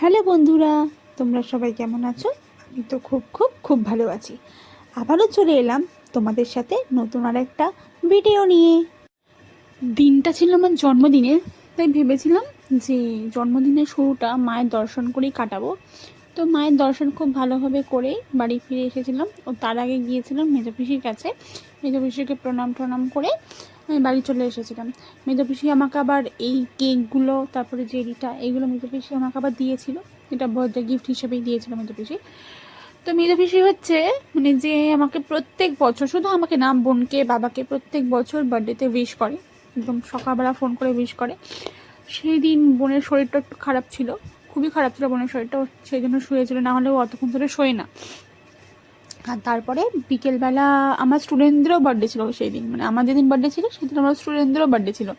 Hello বন্ধুরা, তোমরা সবাই কেমন আছো? আমি তো খুব খুব খুব ভালো আছি। আবারও চলে এলাম তোমাদের সাথে নতুন আর একটা ভিডিও নিয়ে। দিনটা ছিল আমার জন্মদিনের, তাই ভেবেছিলাম যে জন্মদিনের শুরুটা মায়ের দর্শন করেই কাটাবো। তো মায়ের দর্শন খুব ভালোভাবে করে বাড়ি ফিরে এসেছিলাম। ও তার আগে গিয়েছিলাম মেজো পিসির কাছে। মেজো পিসিকে প্রণাম করে আমি বাড়ি চলে এসেছিলাম। মেজো পিসি আমাকে আবার এই কেকগুলো, তারপরে জেলিটা, এইগুলো মেজো পিসি আমাকে আবার দিয়েছিল। এটা বার্থডে গিফট হিসেবেই দিয়েছিল মেজো পিসি। তো মেজো পিসি হচ্ছে মানে যে আমাকে প্রত্যেক বছর, শুধু আমাকে না, বোনকে বাবাকে প্রত্যেক বছর বার্থডেতে উইশ করে, একদম সকালবেলা ফোন করে উইশ করে। সেই দিন বোনের শরীরটা একটু খারাপ ছিল, খুবই খারাপ ছিল বোনের শরীরটা, সেই জন্য শুয়েছিল, না হলেও অতক্ষণ ধরে শোয় না। আর তারপরে বিকেলবেলা আমার স্টুডেন্টদেরও বার্থডে ছিল সেই দিন, মানে আমার যেদিন বার্থডে ছিল সেদিন আমার স্টুডেন্টদেরও বার্থডে ছিল।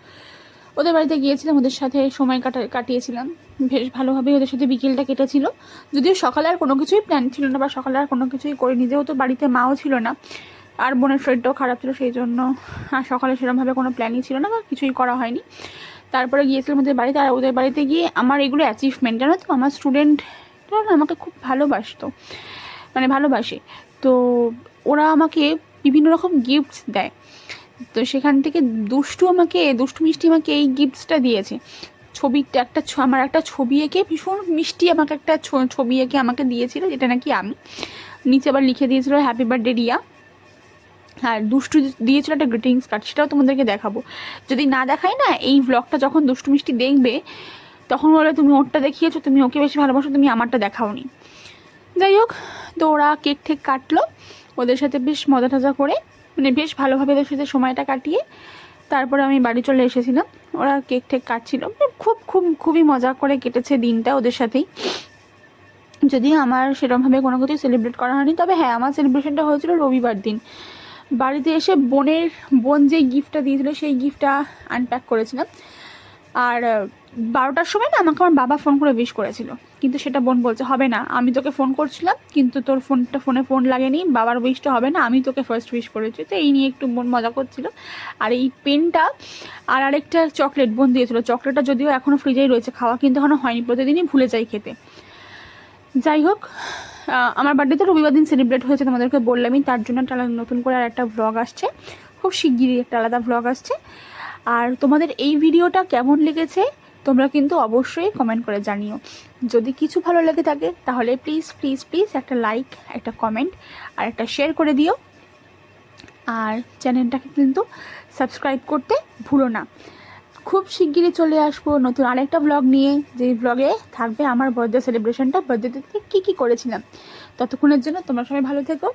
ওদের বাড়িতে গিয়েছিলাম, ওদের সাথে সময় কাটিয়েছিলাম বেশ ভালোভাবেই, ওদের সাথে বিকেলটা কেটেছিল। যদিও সকালে আর কোনো কিছুই প্ল্যান ছিল না, বা সকালে আর কোনো কিছুই করিনি, যেহেতু বাড়িতে মাও ছিল না আর বোনের শরীরটাও খারাপ ছিল, সেই জন্য আর সকালে সেরকমভাবে কোনো প্ল্যানই ছিল না বা কিছুই করা হয়নি। তারপরে গিয়েছিলাম ওদের বাড়িতে, আর ওদের বাড়িতে গিয়ে আমার এগুলো অ্যাচিভমেন্ট, জানো তো, আমার স্টুডেন্টরা আমাকে খুব ভালোবাসতো, মানে ভালোবাসে। তো ওরা আমাকে বিভিন্ন রকম গিফটস দেয়। তো সেখান থেকে দুষ্টু মিষ্টি আমাকে এই গিফটসটা দিয়েছে। ছবিটা আমার একটা ছবি এঁকে, ভীষণ মিষ্টি আমাকে একটা ছবি এঁকে আমাকে দিয়েছিল, যেটা নাকি আমি, নিচে আবার লিখে দিয়েছিল হ্যাপি বার্থডে রিয়া। আর দুষ্টু দিয়েছিল একটা গ্রিটিংস কার্ড, সেটাও তোমাদেরকে দেখাবো। যদি না দেখাই না, এই ব্লগটা যখন দুষ্টু মিষ্টি দেখবে তখন বলে তুমি ওরটা দেখিয়েছো, তুমি ওকে বেশি ভালোবাসো, তুমি আমারটা দেখাওনি। যাই হোক, তো ওরা কেক ঠেক কাটলো, ওদের সাথে বেশ মজা টজা করে, মানে বেশ ভালোভাবে ওদের সাথে সময়টা কাটিয়ে তারপরে আমি বাড়ি চলে এসেছিলাম। ওরা কেক ঠেক কাটছিল, খুবই মজা করে কেটেছে দিনটা ওদের সাথেই। যদিও আমার সেরকমভাবে কোনো কিছুই সেলিব্রেট করা হয়নি, তবে হ্যাঁ, আমার সেলিব্রেশনটা হয়েছিল রবিবার দিন। বাড়িতে এসে বোন যে গিফটটা দিয়েছিল সেই গিফটটা আনপ্যাক করেছিলাম। আর 12টার সময় না আমাকে আমার বাবা ফোন করে উইশ করেছিল, কিন্তু সেটা বোন বলছে হবে না, আমি তোকে ফোন করছিলাম কিন্তু তোর ফোন লাগেনি, বাবার উইশটা হবে না, আমি তোকে ফার্স্ট উইশ করেছি। তো এই নিয়ে একটু বোন মজা করছিল। আর এই পেনটা আর আরেকটা চকলেট বোন দিয়েছিল, চকলেটটা যদিও এখনও ফ্রিজেই রয়েছে, খাওয়া কিন্তু এখনও হয়নি, প্রতিদিনই ভুলে যাই খেতে। যাই হোক, আমার বার্থডেতে রবিবার দিন সেলিব্রেট হয়েছে, তোমাদেরকে বললামই, তার জন্য একটা নতুন করে আর একটা ভ্লগ আসছে, খুব শিগগিরই একটা আলাদা ভ্লগ আসছে। আর তোমাদের এই ভিডিওটা কেমন লেগেছে তোমরা কিন্তু অবশ্যই কমেন্ট করে জানিও। যদি কিছু ভালো লেগে থাকে তাহলে প্লিজ প্লিজ প্লিজ একটা লাইক, একটা কমেন্ট আর একটা শেয়ার করে দিও। আর চ্যানেলটাকে কিন্তু সাবস্ক্রাইব করতে ভুলো না। খুব শিগগিরই চলে আসবো নতুন আরেকটা ব্লগ নিয়ে, যেই ব্লগে থাকবে আমার বার্থডে সেলিব্রেশনটা, বার্থডেতে কী কী করেছিলাম। ততক্ষণের জন্য তোমরা সবাই ভালো থেকো।